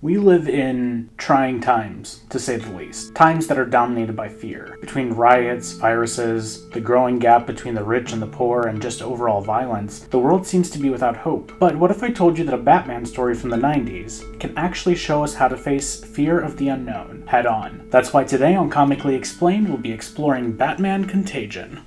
We live in trying times, to say the least. Times that are dominated by fear. Between riots, viruses, the growing gap between the rich and the poor, and just overall violence, the world seems to be without hope. But what if I told you that a Batman story from the 90s can actually show us how to face fear of the unknown head on? That's why today on Comically Explained we'll be exploring Batman Contagion.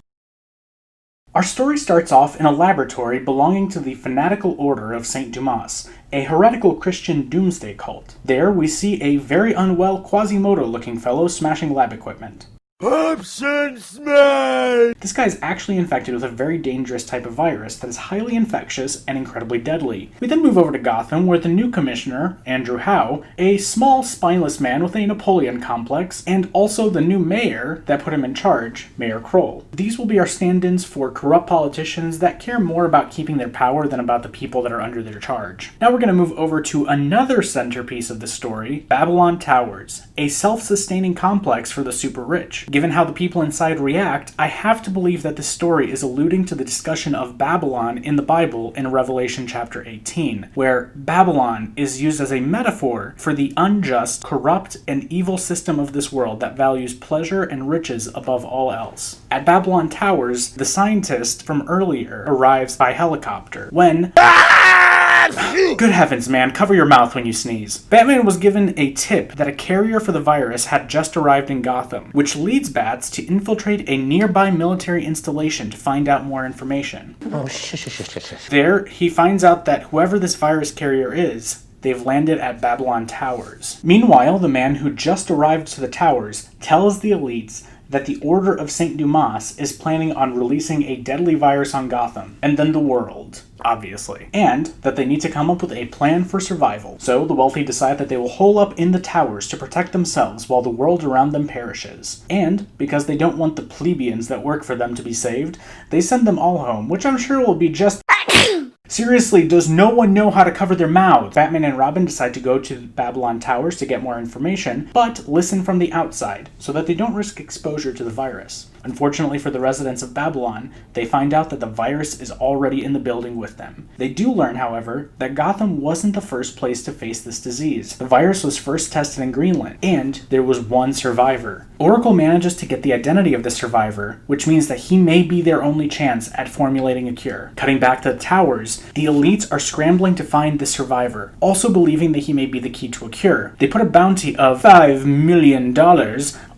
Our story starts off in a laboratory belonging to the Fanatical Order of St. Dumas, a heretical Christian doomsday cult. There, we see a very unwell Quasimodo-looking fellow smashing lab equipment. Option smash! This guy is actually infected with a very dangerous type of virus that is highly infectious and incredibly deadly. We then move over to Gotham, where the new commissioner, Andrew Howe, a small, spineless man with a Napoleon complex, and also the new mayor that put him in charge, Mayor Kroll. These will be our stand-ins for corrupt politicians that care more about keeping their power than about the people that are under their charge. Now we're going to move over to another centerpiece of the story, Babylon Towers, a self-sustaining complex for the super rich. Given how the people inside react, I have to believe that this story is alluding to the discussion of Babylon in the Bible in Revelation chapter 18, where Babylon is used as a metaphor for the unjust, corrupt, and evil system of this world that values pleasure and riches above all else. At Babylon Towers, the scientist from earlier arrives by helicopter when... Good heavens, man, cover your mouth when you sneeze. Batman was given a tip that a carrier for the virus had just arrived in Gotham, which leads Bats to infiltrate a nearby military installation to find out more information. There, he finds out that whoever this virus carrier is, they've landed at Babylon Towers. Meanwhile, the man who just arrived to the towers tells the elites that the Order of St. Dumas is planning on releasing a deadly virus on Gotham, and then the world, obviously, and that they need to come up with a plan for survival. So the wealthy decide that they will hole up in the towers to protect themselves while the world around them perishes. And, because they don't want the plebeians that work for them to be saved, they send them all home, which I'm sure will be just... Seriously, does no one know how to cover their mouths? Batman and Robin decide to go to Babylon Towers to get more information, but listen from the outside, so that they don't risk exposure to the virus. Unfortunately for the residents of Babylon, they find out that the virus is already in the building with them. They do learn, however, that Gotham wasn't the first place to face this disease. The virus was first tested in Greenland, and there was one survivor. Oracle manages to get the identity of the survivor, which means that he may be their only chance at formulating a cure. Cutting back to the towers, the elites are scrambling to find the survivor, also believing that he may be the key to a cure. They put a bounty of $5 million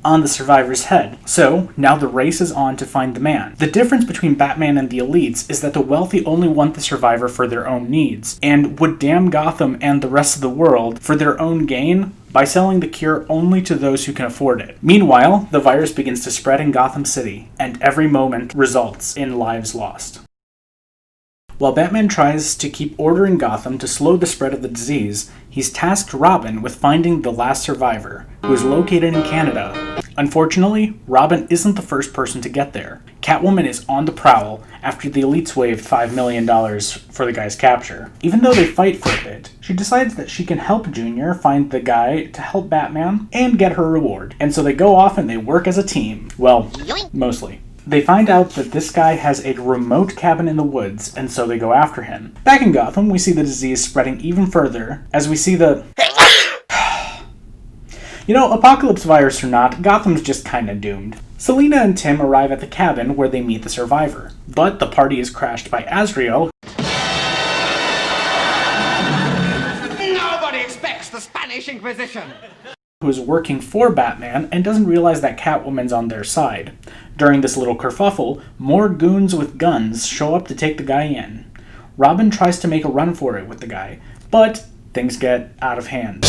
on the survivor's head. So, now the race is on to find the man. The difference between Batman and the elites is that the wealthy only want the survivor for their own needs, and would damn Gotham and the rest of the world for their own gain by selling the cure only to those who can afford it. Meanwhile, the virus begins to spread in Gotham City, and every moment results in lives lost. While Batman tries to keep order in Gotham to slow the spread of the disease, he's tasked Robin with finding the last survivor, who is located in Canada. Unfortunately, Robin isn't the first person to get there. Catwoman is on the prowl after the elites waived $5 million for the guy's capture. Even though they fight for a bit, she decides that she can help Junior find the guy to help Batman and get her reward. And so they go off and they work as a team. Well, mostly. They find out that this guy has a remote cabin in the woods, and so they go after him. Back in Gotham, we see the disease spreading even further, as we see the... You know, apocalypse virus or not, Gotham's just kinda doomed. Selina and Tim arrive at the cabin where they meet the survivor, but the party is crashed by Azrael, Nobody expects the Spanish Inquisition! who is working for Batman and doesn't realize that Catwoman's on their side. During this little kerfuffle, more goons with guns show up to take the guy in. Robin tries to make a run for it with the guy, but things get out of hand.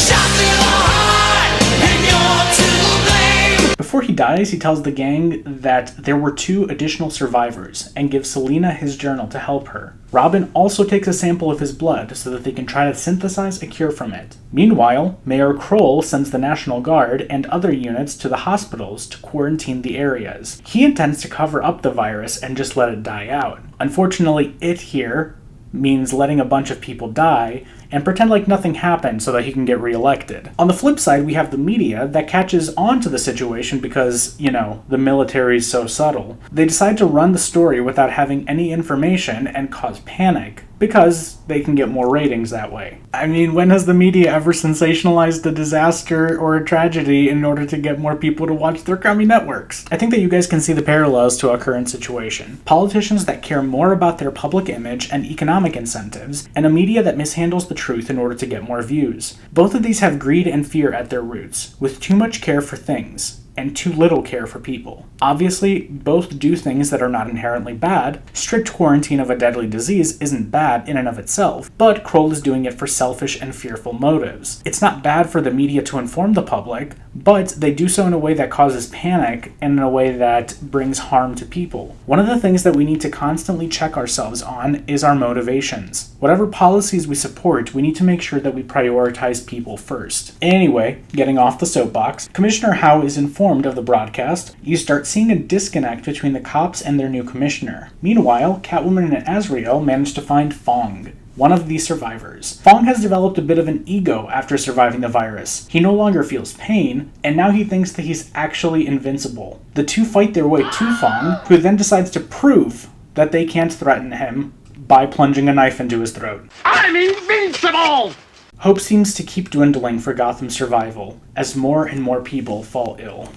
Before he dies, he tells the gang that there were 2 additional survivors and gives Selina his journal to help her. Robin also takes a sample of his blood so that they can try to synthesize a cure from it. Meanwhile, Mayor Kroll sends the National Guard and other units to the hospitals to quarantine the areas. He intends to cover up the virus and just let it die out. Unfortunately, it here means letting a bunch of people die and pretend like nothing happened so that he can get reelected. On the flip side, we have the media that catches on to the situation because, you know, the military's so subtle. They decide to run the story without having any information and cause panic because they can get more ratings that way. I mean, when has the media ever sensationalized a disaster or a tragedy in order to get more people to watch their crummy networks? I think that you guys can see the parallels to our current situation. Politicians that care more about their public image and economic incentives, and a media that mishandles the truth in order to get more views. Both of these have greed and fear at their roots, with too much care for things and too little care for people. Obviously, both do things that are not inherently bad. Strict quarantine of a deadly disease isn't bad in and of itself, but Kroll is doing it for selfish and fearful motives. It's not bad for the media to inform the public, but they do so in a way that causes panic and in a way that brings harm to people. One of the things that we need to constantly check ourselves on is our motivations. Whatever policies we support, we need to make sure that we prioritize people first. Anyway, getting off the soapbox, Commissioner Howe is informed of the broadcast. You start seeing a disconnect between the cops and their new commissioner. Meanwhile, Catwoman and Azrael manage to find Fong, one of the survivors. Fong has developed a bit of an ego after surviving the virus. He no longer feels pain, and now he thinks that he's actually invincible. The two fight their way to Fong, who then decides to prove that they can't threaten him by plunging a knife into his throat. I'm invincible! Hope seems to keep dwindling for Gotham's survival, as more and more people fall ill.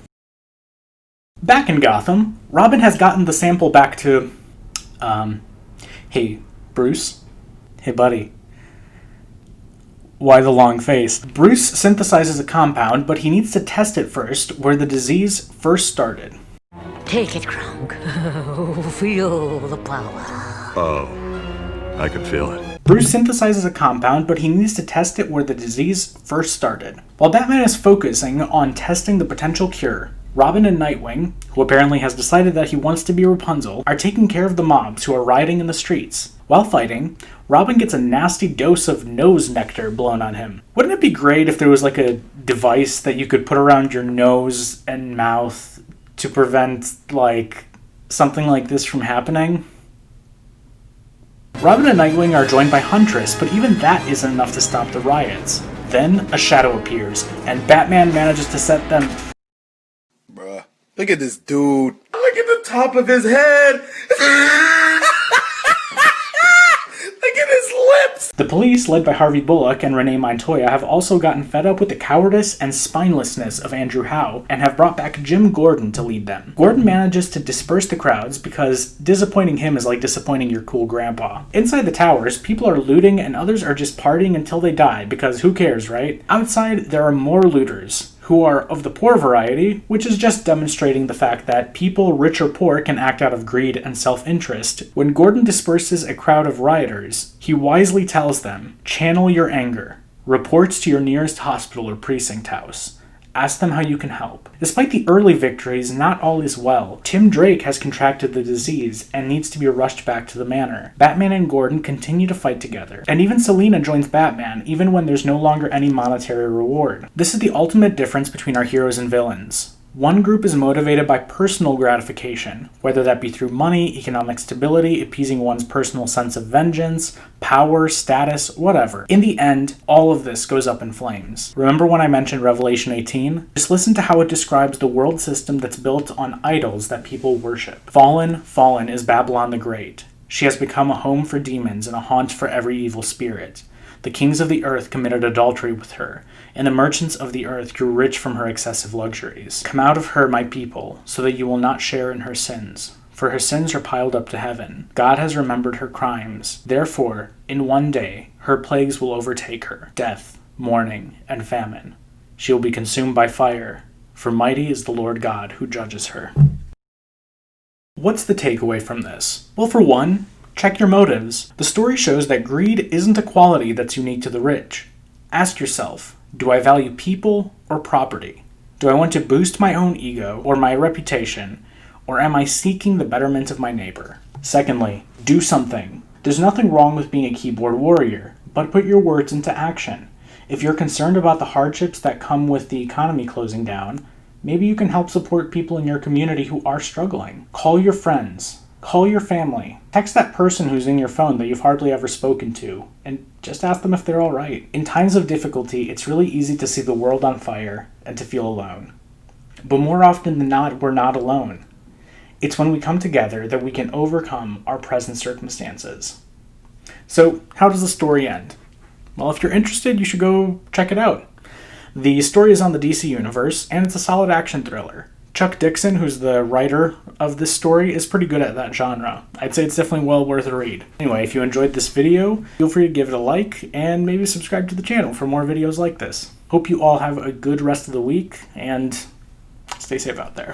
Back in Gotham, Robin has gotten the sample back to... Hey, Bruce? Hey, buddy. Why the long face? Bruce synthesizes a compound, but he needs to test it first where the disease first started. Take it, Kronk. Feel the power. Oh, I could feel it. Bruce synthesizes a compound, but he needs to test it where the disease first started. While Batman is focusing on testing the potential cure, Robin and Nightwing, who apparently has decided that he wants to be Rapunzel, are taking care of the mobs who are rioting in the streets. While fighting, Robin gets a nasty dose of nose nectar blown on him. Wouldn't it be great if there was like a device that you could put around your nose and mouth to prevent, like, something like this from happening? Robin and Nightwing are joined by Huntress, but even that isn't enough to stop the riots. Then, a shadow appears, and Batman manages to set them... Bruh, look at this dude. Look at the top of his head. Look at his lips. The police, led by Harvey Bullock and Renee Montoya, have also gotten fed up with the cowardice and spinelessness of Andrew Howe, and have brought back Jim Gordon to lead them. Gordon manages to disperse the crowds because disappointing him is like disappointing your cool grandpa. Inside the towers, people are looting and others are just partying until they die, because who cares, right? Outside, there are more looters, who are of the poor variety, which is just demonstrating the fact that people, rich or poor, can act out of greed and self-interest. When Gordon disperses a crowd of rioters, he wisely tells them, channel your anger, report to your nearest hospital or precinct house. Ask them how you can help. Despite the early victories, not all is well. Tim Drake has contracted the disease and needs to be rushed back to the manor. Batman and Gordon continue to fight together, and even Selina joins Batman, even when there's no longer any monetary reward. This is the ultimate difference between our heroes and villains. One group is motivated by personal gratification, whether that be through money, economic stability, appeasing one's personal sense of vengeance, power, status, whatever. In the end, all of this goes up in flames. Remember when I mentioned Revelation 18? Just listen to how it describes the world system that's built on idols that people worship. Fallen, fallen is Babylon the Great. She has become a home for demons and a haunt for every evil spirit. The kings of the earth committed adultery with her, and the merchants of the earth grew rich from her excessive luxuries. Come out of her, my people, so that you will not share in her sins, for her sins are piled up to heaven. God has remembered her crimes. Therefore, in one day, her plagues will overtake her, death, mourning, and famine. She will be consumed by fire, for mighty is the Lord God who judges her. What's the takeaway from this? Well, for one, check your motives. The story shows that greed isn't a quality that's unique to the rich. Ask yourself, do I value people or property? Do I want to boost my own ego or my reputation, or am I seeking the betterment of my neighbor? Secondly, do something. There's nothing wrong with being a keyboard warrior, but put your words into action. If you're concerned about the hardships that come with the economy closing down, maybe you can help support people in your community who are struggling. Call your friends. Call your family. Text that person who's in your phone that you've hardly ever spoken to, and just ask them if they're all right. In times of difficulty, it's really easy to see the world on fire and to feel alone. But more often than not, we're not alone. It's when we come together that we can overcome our present circumstances. So, how does the story end? Well, if you're interested, you should go check it out. The story is on the DC Universe, and it's a solid action thriller. Chuck Dixon, who's the writer of this story, is pretty good at that genre. I'd say it's definitely well worth a read. Anyway, if you enjoyed this video, feel free to give it a like, and maybe subscribe to the channel for more videos like this. Hope you all have a good rest of the week, and stay safe out there.